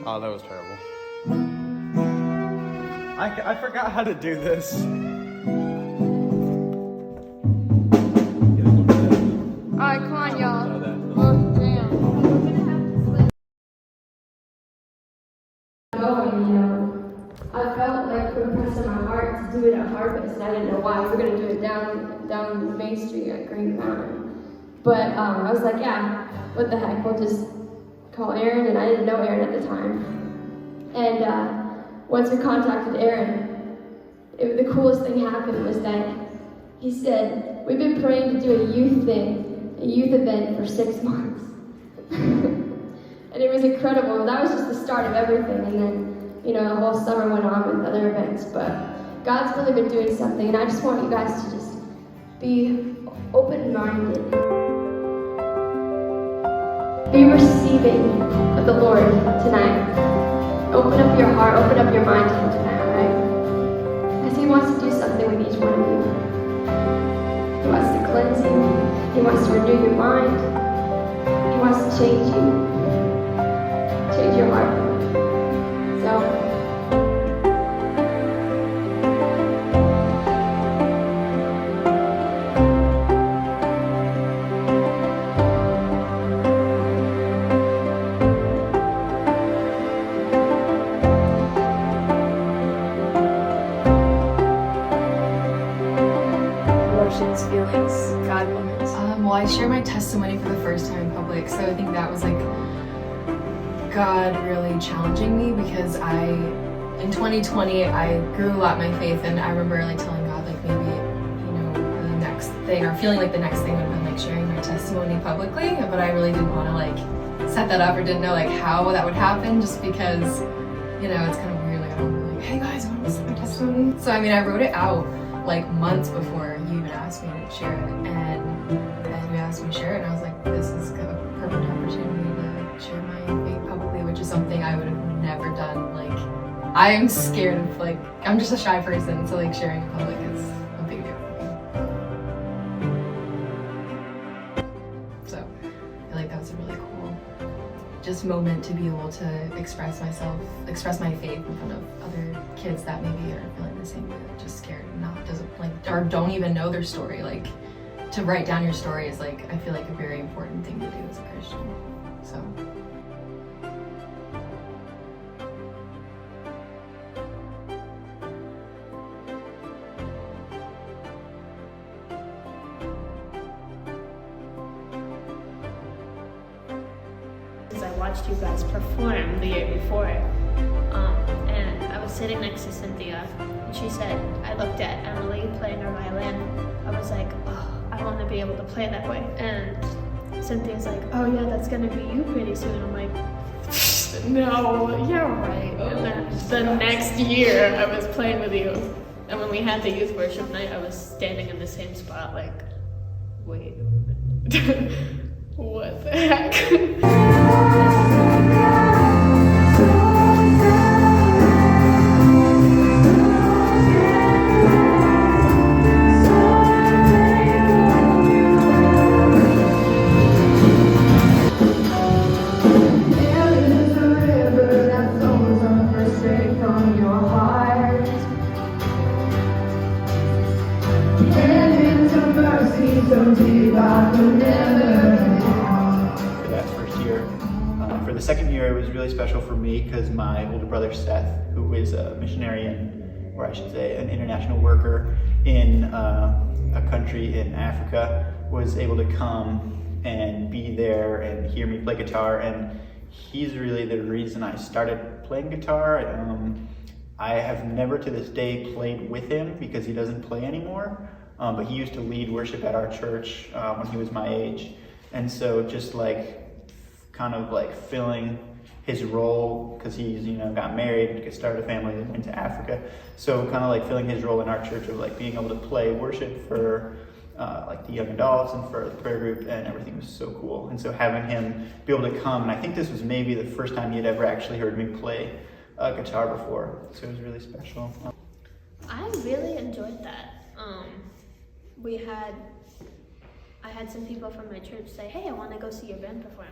Oh, that was terrible. I forgot how to do this. Alright, come on, y'all. Oh, damn. I felt like impressed in my heart to do it at Harvest. I didn't know why. We were gonna do it down Main Street at Green Mountain. But I was like, yeah, what the heck? We'll just call Aaron, and I didn't know Aaron at the time. And once we contacted Aaron, the coolest thing happened was that he said, we've been praying to do a youth event for 6 months. And it was incredible. That was just the start of everything. And then, the whole summer went on with other events. But God's really been doing something. And I just want you guys to just be open-minded. Be receiving of the Lord tonight. Open up your heart, open up your mind to Him tonight, alright? Because He wants to do something with each one of you. He wants to cleanse you. He wants to renew your mind. He wants to change you. Change your heart. So, emotions, feelings, God moments. Well, I share my testimony for the first time in public, so I think that was like God really challenging me because in 2020, I grew a lot in my faith, and I remember like telling God like maybe, the next thing, or feeling like the next thing would have been like sharing my testimony publicly, but I really didn't want to like set that up or didn't know like how that would happen just because, it's kind of weird, like I don't really like, hey guys, want to listen to my testimony? So I wrote it out like months before you even asked me to share it, and you asked me to share it, and I was like, this is a perfect opportunity to share my faith publicly, which is something I would have never done. Like, I'm scared of I'm just a shy person, so like sharing in public is a big deal for me. So I feel like that was a really cool just moment to be able to express my faith in front of other kids that maybe are feeling the same way, just scared and or don't even know their story. Like, to write down your story is I feel like a very important thing to do as a Christian. So. I watched you guys perform the year before, and I was sitting next to Cynthia, and she said, I looked at Emily playing her violin. I was like, oh, I want to be able to play that way. And Cynthia's like, oh yeah, that's gonna be you pretty soon. I'm like, no, you're right. And then the next year, I was playing with you, and when we had the youth worship night, I was standing in the same spot, like, wait a minute. What the heck? For that first year. For the second year, it was really special for me because my older brother Seth, who is a missionary, or I should say an international worker in a country in Africa, was able to come and be there and hear me play guitar, and he's really the reason I started playing guitar. I have never to this day played with him because he doesn't play anymore. But he used to lead worship at our church when he was my age. And so just kind of filling his role, because he's, got married, started a family, and went to Africa. So kind of filling his role in our church of being able to play worship for the young adults and for the prayer group, and everything was so cool. And so having him be able to come, and I think this was maybe the first time he had ever actually heard me play guitar before. So it was really special. I really enjoyed that. I had some people from my church say, hey, I want to go see your band perform.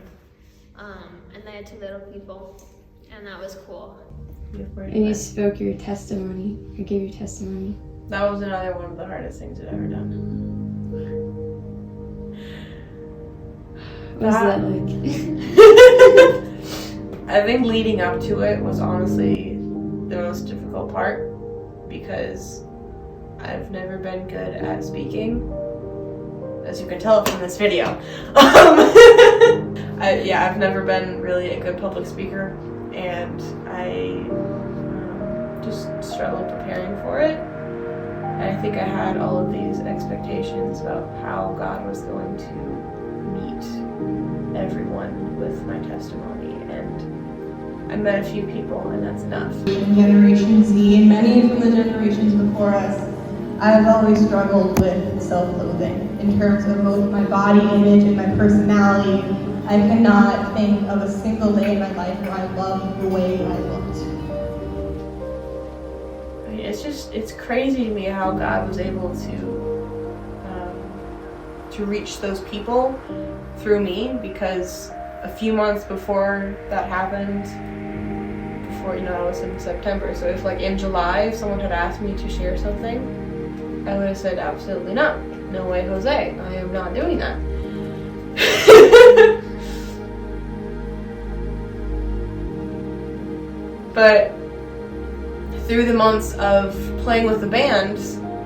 And they had two little people. and that was cool. And you spoke your testimony. You gave your testimony. That was another one of the hardest things I've ever done. What was that like? I think leading up to it was honestly the most difficult part because I've never been good at speaking, as you can tell from this video. I've never been really a good public speaker, and I just struggled preparing for it. And I think I had all of these expectations about how God was going to meet everyone with my testimony, and I met a few people, and that's enough. Generation Z and many from the generations before us, I've always struggled with self-loathing in terms of both my body image and my personality. I cannot think of a single day in my life where I loved the way I looked. I mean, it's crazy to me how God was able to reach those people through me, because a few months before that happened, I was in September, so if like in July, if someone had asked me to share something, I would have said absolutely not. No way, Jose, I am not doing that. But through the months of playing with the band,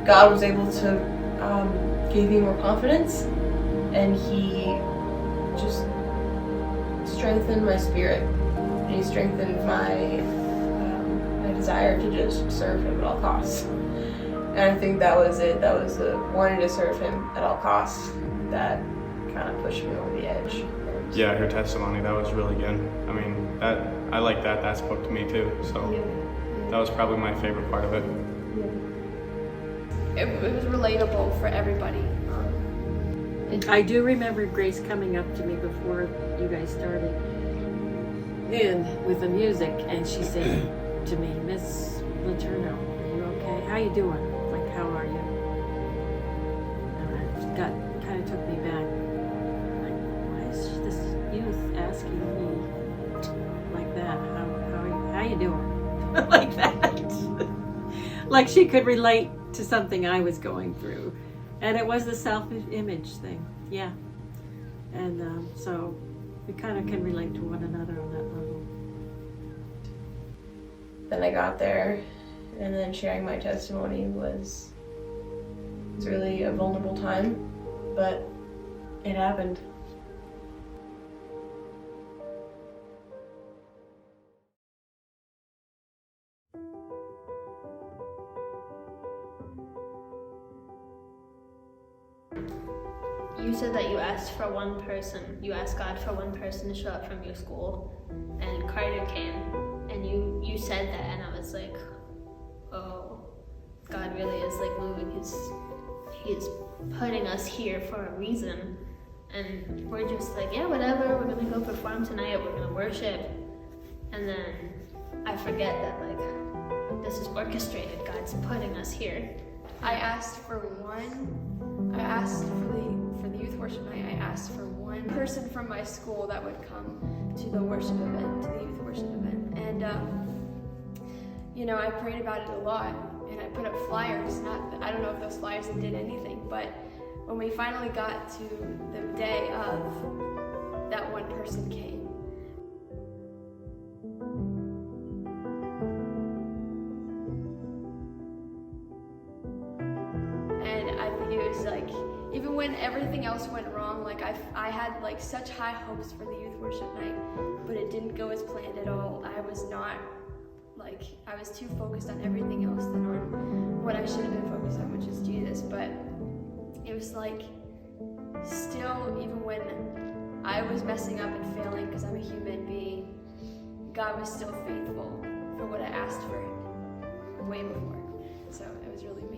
God was able to give me more confidence, and He just strengthened my spirit, and He strengthened my desire to just serve Him at all costs. And I think that was it. That was the wanting to serve Him at all costs that kind of pushed me over the edge. Yeah, her testimony, that was really good. I mean, I like that. That spoke to me too. So that was probably my favorite part of it. It was relatable for everybody. I do remember Grace coming up to me before you guys started, and with the music, and she said to me, "Miss Letourneau, are you okay? How you doing? Like, how are you?" And it kind of took me back. Like, why is this youth asking me like that? How you doing? Like that. Like she could relate to something I was going through. And it was the self-image thing, yeah. And so we kind of can relate to one another on that level. Then I got there, and then sharing my testimony was really a vulnerable time, but it happened. You said that you asked God for one person to show up from your school, and Carter came, and you said that, and I was like, oh, God really is like moving. He's putting us here for a reason, and we're just like, yeah, whatever, we're gonna go perform tonight, we're gonna worship, and then I forget that like this is orchestrated. God's putting us here. I asked for the youth worship night, I asked for one person from my school that would come to the worship event, to the youth worship event. And, I prayed about it a lot, and I put up flyers. I don't know if those flyers did anything, but when we finally got to the day of, that one person came. And I think it was like, even when everything else went wrong, like I had like such high hopes for the youth worship night, but it didn't go as planned at all. I was too focused on everything else than on what I should have been focused on, which is Jesus. But it was like, still, even when I was messing up and failing, because I'm a human being, God was still faithful for what I asked for way before. So it was really amazing.